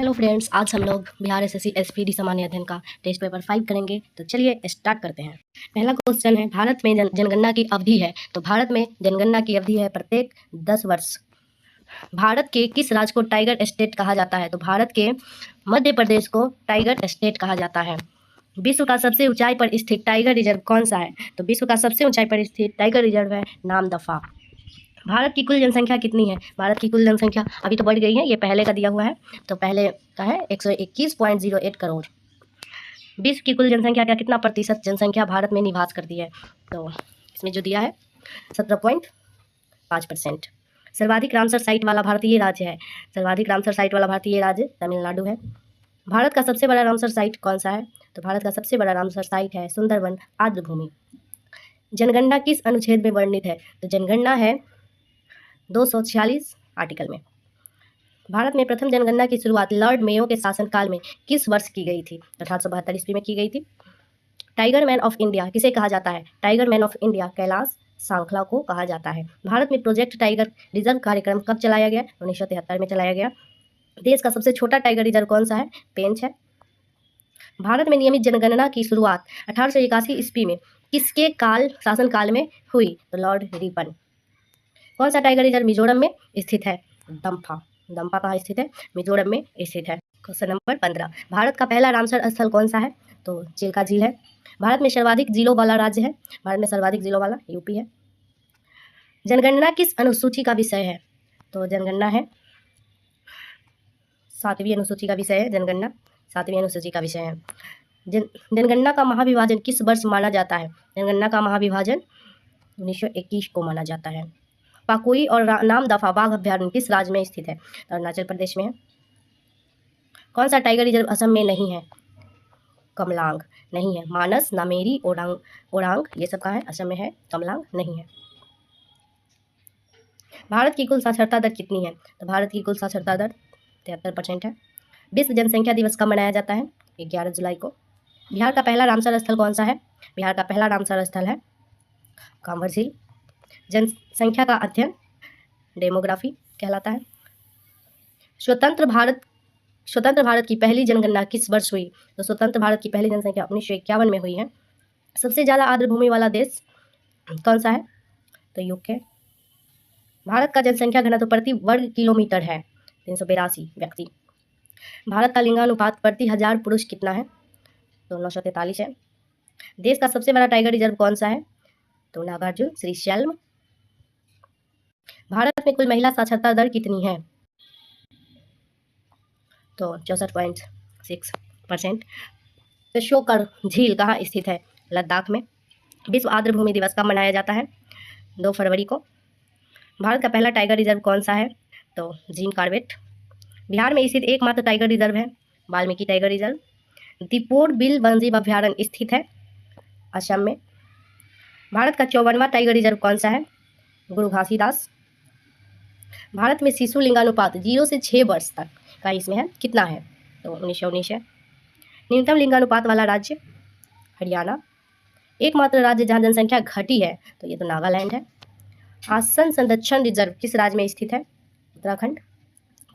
Hello friends, आज हम लोग बिहार एसएससी एसपीडी सामान्य अध्ययन का टेस्ट पेपर 5 करेंगे। तो चलिए स्टार्ट करते हैं। पहला क्वेश्चन है, भारत में जनगणना की अवधि है। तो भारत में जनगणना की अवधि है प्रत्येक 10 वर्ष। भारत के किस राज्य को टाइगर स्टेट कहा जाता है? तो भारत के मध्य प्रदेश को टाइगर स्टेट कहा जाता है। विश्व का सबसे ऊंचाई पर स्थित टाइगर रिजर्व कौन सा है? तो विश्व का सबसे ऊंचाई पर स्थित टाइगर रिजर्व है नामदफा। भारत की कुल जनसंख्या कितनी है? भारत की कुल जनसंख्या अभी तो बढ़ गई है, ये पहले का दिया हुआ है। तो पहले का है 121.08 करोड़। विश्व की कुल जनसंख्या का कितना प्रतिशत जनसंख्या भारत में निवास करती है? तो इसमें जो दिया है 17.5%। सर्वाधिक रामसर साइट वाला भारतीय राज्य है। सर्वाधिक रामसर साइट वाला भारतीय राज्य तमिलनाडु है। भारत का सबसे बड़ा रामसर साइट कौन सा है? तो भारत का सबसे बड़ा रामसर साइट है सुंदरवन आर्द्र भूमि। जनगणना किस अनुच्छेद में वर्णित है? तो जनगणना है 246 आर्टिकल में। भारत में प्रथम जनगणना की शुरुआत लॉर्ड मेयो के शासनकाल में किस वर्ष की गई थी? 1872 ईस्वी में की गई थी। टाइगर मैन ऑफ इंडिया किसे कहा जाता है? Tiger man of India Kailash Sankhla को कहा जाता है। भारत में प्रोजेक्ट टाइगर रिजर्व कार्यक्रम कब चलाया गया? 1973 में चलाया गया। देश का सबसे छोटा टाइगर रिजर्व कौन सा है? पेंच है। भारत में नियमित जनगणना की शुरुआत 1881 ईस्वी में किसके शासनकाल में हुई? तो लॉर्ड रिपन। कौन सा टाइगर रिजर्व मिजोरम में स्थित है? दम्फा। दम्फा कहाँ स्थित है? मिजोरम में स्थित है। क्वेश्चन नंबर 15, भारत का पहला रामसर स्थल कौन सा है? तो चिल्का झील है। भारत में सर्वाधिक जिलों वाला राज्य है? भारत में सर्वाधिक जिलों वाला यूपी है। जनगणना किस अनुसूची का विषय है? तो जनगणना है 7वीं अनुसूची का विषय है। जनगणना 7वीं अनुसूची का विषय है। जनगणना का महाविभाजन किस वर्ष माना जाता है? जनगणना का महाविभाजन 1921 को माना जाता है। पाकोई और नामदफा बाघ अभ्यारण्य किस राज्य में स्थित है? तो अरुणाचल प्रदेश में है। कौन सा टाइगर रिजर्व असम में नहीं है? कमलांग नहीं है। मानस, नामेरी, ओरांग ये सब कहाँ है? असम में है। कमलांग नहीं है। भारत की कुल साक्षरता दर कितनी है? तो भारत की कुल साक्षरता दर 73% है। विश्व जनसंख्या दिवस कब मनाया जाता है? 11 जुलाई को। बिहार का पहला रामसर स्थल कौन सा है? बिहार का पहला रामसर स्थल है कांवर झील। जनसंख्या का अध्ययन डेमोग्राफी कहलाता है। स्वतंत्र भारत की पहली जनगणना किस वर्ष हुई? तो स्वतंत्र भारत की पहली जनसंख्या 1951 में हुई है। सबसे ज़्यादा आर्द्र भूमि वाला देश कौन सा है? तो यूके। भारत का जनसंख्या घनत्व प्रति वर्ग किलोमीटर है 382 व्यक्ति। भारत का लिंगानुपात प्रति 1000 पुरुष कितना है? तो 943 है। देश का सबसे बड़ा टाइगर रिजर्व कौन सा है? तो नागार्जुन श्रीशैल्म। भारत में कुल महिला साक्षरता दर कितनी है? तो 64.6%। तो शोकर झील कहाँ स्थित है? लद्दाख में। विश्व आर्द्र भूमि दिवस कब मनाया जाता है? 2 फरवरी को। भारत का पहला टाइगर रिजर्व कौन सा है? तो जिम कॉर्बेट। बिहार में स्थित एकमात्र टाइगर रिजर्व है Valmiki tiger reserve. Deepor bill वन्यजीव अभ्यारण्य स्थित है असम में। भारत का 54वां टाइगर रिजर्व कौन सा है? गुरु घासीदास। भारत में शिशु लिंगानुपात 0 से 6 वर्ष तक का इसमें है कितना है? तो 1919 है। न्यूनतम लिंगानुपात वाला राज्य हरियाणा। एकमात्र राज्य जहाँ जनसंख्या घटी है तो ये तो नागालैंड है। आसन संरक्षण रिजर्व किस राज्य में स्थित है? उत्तराखंड।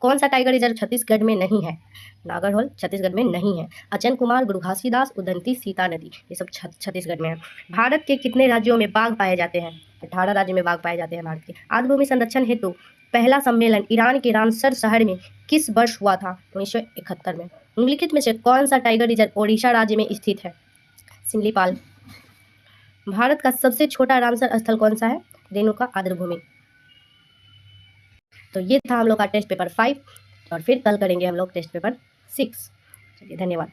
कौन सा टाइगर रिजर्व छत्तीसगढ़ में नहीं है? नागरहोल छत्तीसगढ़ में नहीं है। अचन कुमार, गुरु घासीदास, उदंती, सीता नदी ये सब छत्तीसगढ़ में है। भारत के कितने राज्यों में बाघ पाए जाते हैं? 18 राज्यों में बाघ पाए जाते हैं भारत के। आर्द्र भूमि संरक्षण हेतु पहला सम्मेलन ईरान के रामसर शहर में किस वर्ष हुआ था? 1971 में। निम्नलिखित में से कौन सा टाइगर रिजर्व ओडिशा राज्य में स्थित है? सिमलीपाल। भारत का सबसे छोटा रामसर स्थल कौन सा है? रेणुका आर्द्र भूमि। तो ये था हम लोग का टेस्ट पेपर 5 और फिर कल करेंगे हम लोग टेस्ट पेपर 6। चलिए धन्यवाद।